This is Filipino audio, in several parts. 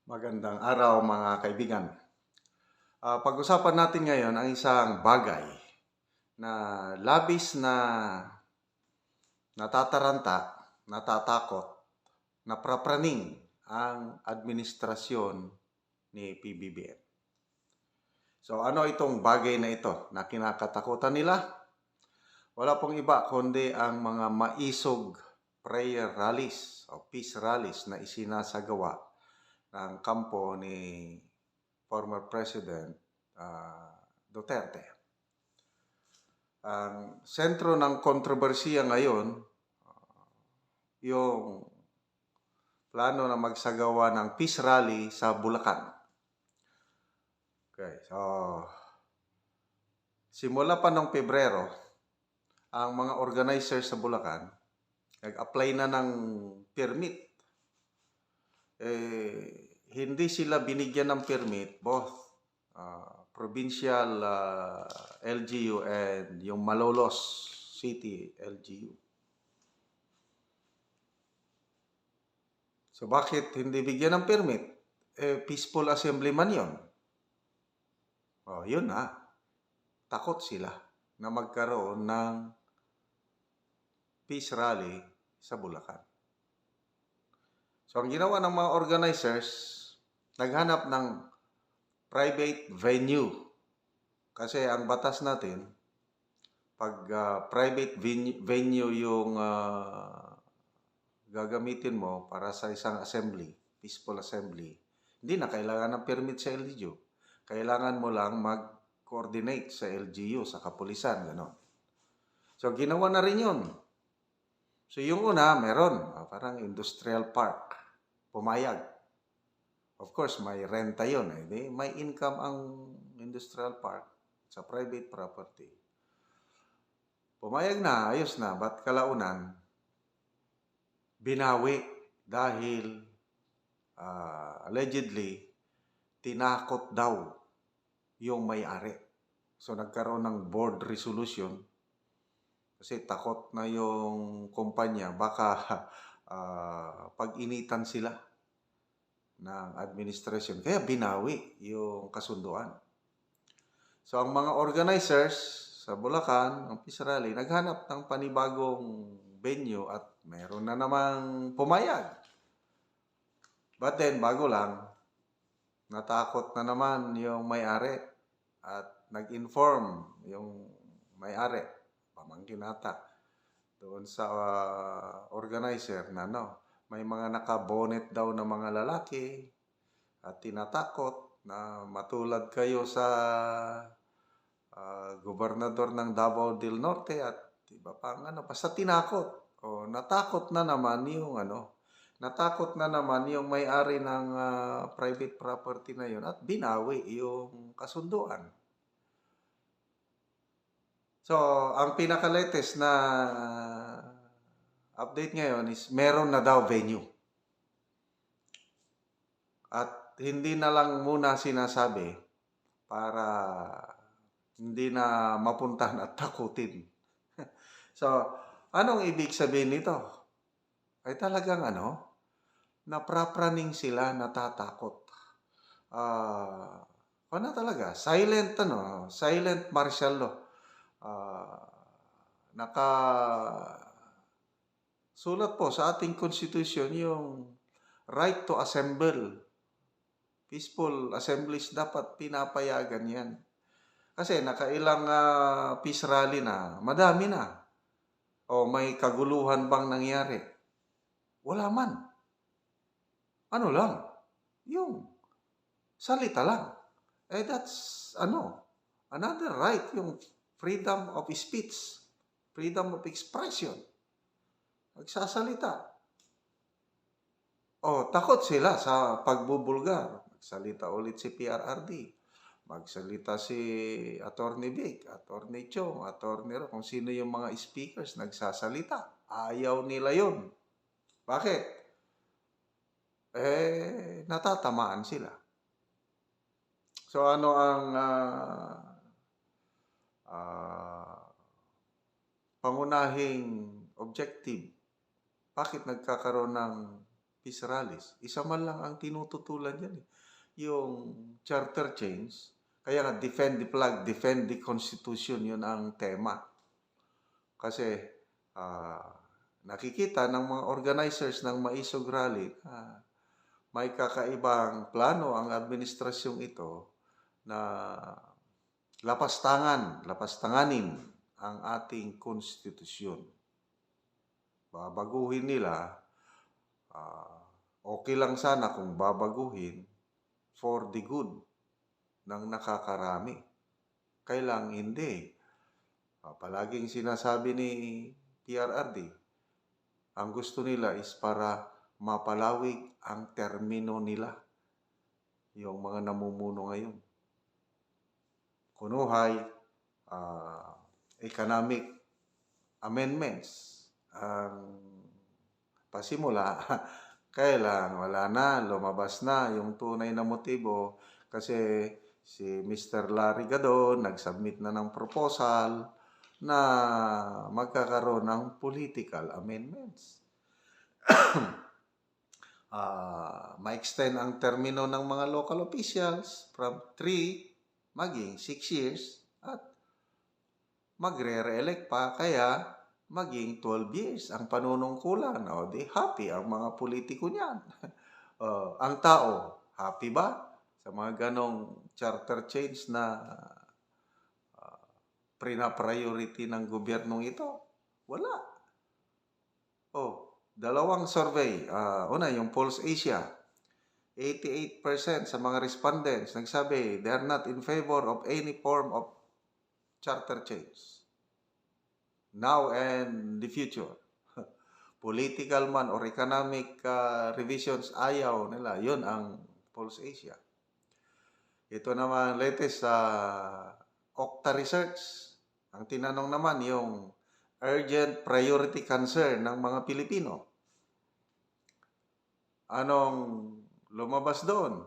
Magandang araw mga kaibigan. Pag-usapan natin ngayon ang isang bagay na labis na natataranta, natatakot, naprapraning ang administrasyon ni PBBM. So ano itong bagay na ito na kinakatakutan nila? Wala pong iba kundi ang mga maisog prayer rallies o peace rallies na isinasagawa ng kampo ni former President Duterte. Ang sentro ng kontrobersiya ngayon, yung plano na magsagawa ng peace rally sa Bulacan. Okay, so simula pa noong Pebrero, ang mga organizers sa Bulacan nag-apply na ng permit. Hindi sila binigyan ng permit, both provincial LGU and yung Malolos City LGU. So bakit hindi bigyan ng permit? Peaceful assembly man yun. Yun na. Takot sila na magkaroon ng peace rally sa Bulacan. So ang ginawa ng mga organizers, naghanap ng private venue. Kasi ang batas natin, pag private venue yung gagamitin mo para sa isang assembly, peaceful assembly, hindi na kailangan ng permit sa LGU. Kailangan mo lang mag-coordinate sa LGU, sa kapulisan, gano'n. So ginawa na rin yun. So yung una, meron, parang industrial park, pumayag. Of course, may renta yun. May income ang industrial park sa private property. Pumayag na, ayos na, ba't kalaunan? Binawi dahil allegedly, tinakot daw yung may-ari. So nagkaroon ng board resolution kasi takot na yung kumpanya, baka pag-initan sila ng administration. Kaya binawi yung kasunduan. So ang mga organizers sa Bulacan, ang peace rally, naghanap ng panibagong venue at meron na namang pumayag. But then, bago lang, natakot na naman yung may-ari at nag-inform yung may-ari, pamangkin ata, doon sa organizer na may mga nakabonet daw na mga lalaki at tinatakot na matulad kayo sa gobernador ng Davao del Norte at iba pang basta tinakot. Natakot na naman yung natakot na naman yung may-ari ng private property na yun at binawi yung kasunduan. So, ang pinaka-latest na update ngayon is meron na daw venue. At hindi na lang muna sinasabi para hindi na mapuntahan at takutin. So, anong ibig sabihin nito? Ay talagang naprapraning sila, natatakot. Talaga, silent martial law. Sulat po sa ating constitution yung right to assemble. Peaceful assemblies dapat pinapayagan yan. Kasi nakailang peace rally na, madami na. May kaguluhan bang nangyari? Wala man. Ano lang? Yung salita lang. That's another right, yung freedom of speech, freedom of expression. Magsasalita. Takot sila sa pagbubulgar. Magsalita ulit si PRRD. Magsalita si Attorney Vic, Attorney Chong, Attorney Ro, kung sino yung mga speakers nagsasalita. Ayaw nila yun. Bakit? Natatamaan sila. So ano ang pangunahing objective? Bakit nagkakaroon ng peace rallies. Isa man lang ang tinututulan yan eh. Yung charter change. Kaya nga, defend the flag, defend the Constitution, yun ang tema. Kasi nakikita ng mga organizers ng Maisog Rally, may kakaibang plano ang administrasyong ito na lapastanganin ang ating konstitusyon. Babaguhin nila, okay lang sana kung babaguhin for the good ng nakakarami. Kailang hindi. Palaging sinasabi ni PRRD, ang gusto nila is para mapalawig ang termino nila, yung mga namumuno ngayon. Kunuhay, economic amendments, ang pasimula, kailan wala na, lumabas na yung tunay na motibo kasi si Mr. Larry Gadon nagsubmit na ng proposal na magkakaroon ng political amendments. Ma-extend ang termino ng mga local officials from 3 maging 6 years at magre-re-elect pa kaya maging 12 years ang panunungkulan. O di happy ang mga politiko niyan. Ang tao, happy ba sa mga ganong charter change na prina-priority ng gobyernong ito? Wala. Dalawang survey. Una, yung Pulse Asia. 88% sa mga respondents nagsabi they are not in favor of any form of charter change. Now and the future. Political man or economic revisions, ayaw nila. Yun ang Pulse Asia. Ito naman latest sa Okta Research. Ang tinanong naman yung urgent priority concern ng mga Pilipino. Anong lumabas doon?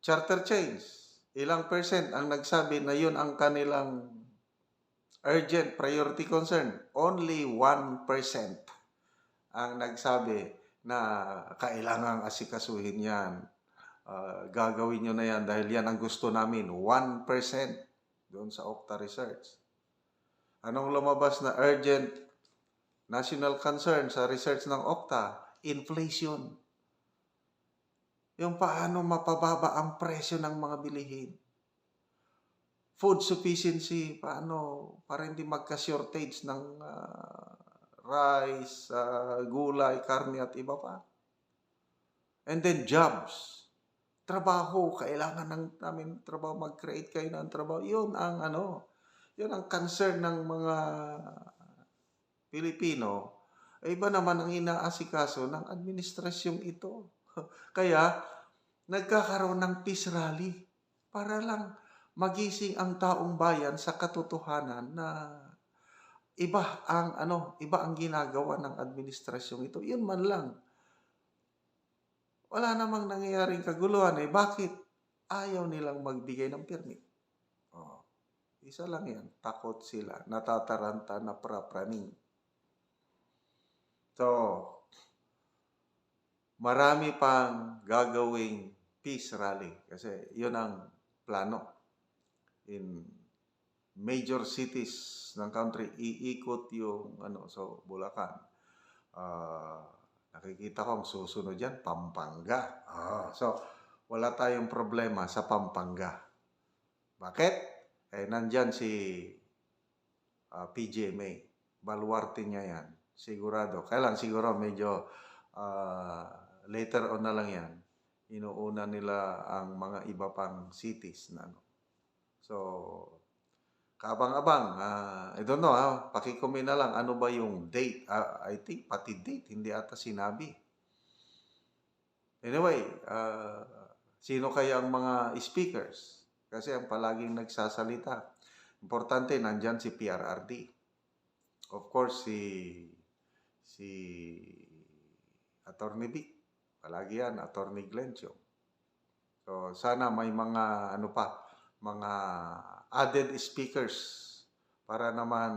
Charter change. Ilang percent ang nagsabi na yun ang kanilang urgent priority concern? Only 1% ang nagsabi na kailangang asikasuhin yan. Gagawin nyo na yan dahil yan ang gusto namin. 1% doon sa Okta Research. Anong lumabas na urgent national concern sa research ng Okta? Inflation. Yung paano mapababa ang presyo ng mga bilihin. Food sufficiency, paano para hindi magka-shortage ng rice, gulay, karne at iba pa. And then jobs. Trabaho, kailangan namin trabaho, mag-create kayo ng trabaho. Yun ang yun ang concern ng mga Pilipino. Iba naman ang inaasikaso ng administrasyong ito. Kaya, nagkakaroon ng peace rally para lang magising ang taong bayan sa katotohanan na iba ang ginagawa ng administrasyong ito. Yun man lang. Wala namang nangyayaring kaguluhan. Bakit ayaw nilang magbigay ng permit? Isa lang yan. Takot sila. Natataranta na prapraning. So, marami pang gagawing peace rally. Kasi yun ang plano. In major cities ng country, iikot yung so Bulacan. Nakikita ko ang susunod yan, Pampanga. So, wala tayong problema sa Pampanga. Bakit? Nandyan si PGMA. Baluarte niya yan. Sigurado. Kailan siguro medyo later on na lang yan. Inuuna nila ang mga iba pang cities na So, kaabang-abang. I don't know, pakikomen na lang. Ano ba yung date? I think pati date, hindi ata sinabi. Anyway, sino kaya ang mga speakers? Kasi ang palaging nagsasalita. Importante, nandyan si PRRD. Of course, si Attorney Vic. Palagi yan, Attorney Glencio. So, sana may mga mga added speakers para naman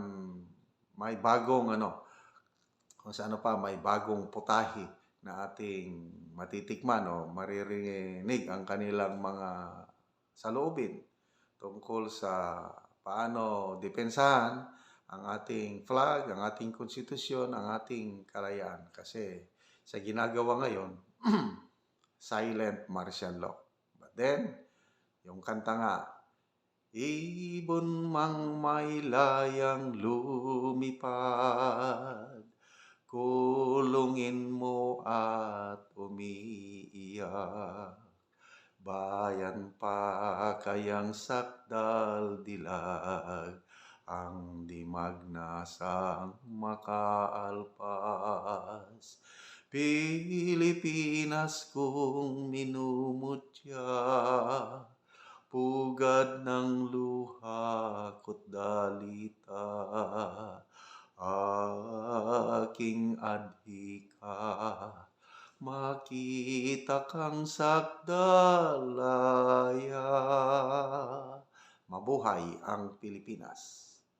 may bagong may bagong putahe na ating matitikman o maririnig ang kanilang mga saloobin tungkol sa paano depensahan ang ating flag, ang ating konstitusyon, ang ating kalayaan. Kasi sa ginagawa ngayon, silent martial law. But then, yung kanta nga, ibon mang may layang lumipad, kulungin mo at umiiyak. Bayan pa kayang sakdal dilag, ang dimag na sang makaalpas. Pilipinas kung minumutya, pugad ng luha ko't dalita, aking adhika, makita kang sakdalaya. Mabuhay ang Pilipinas!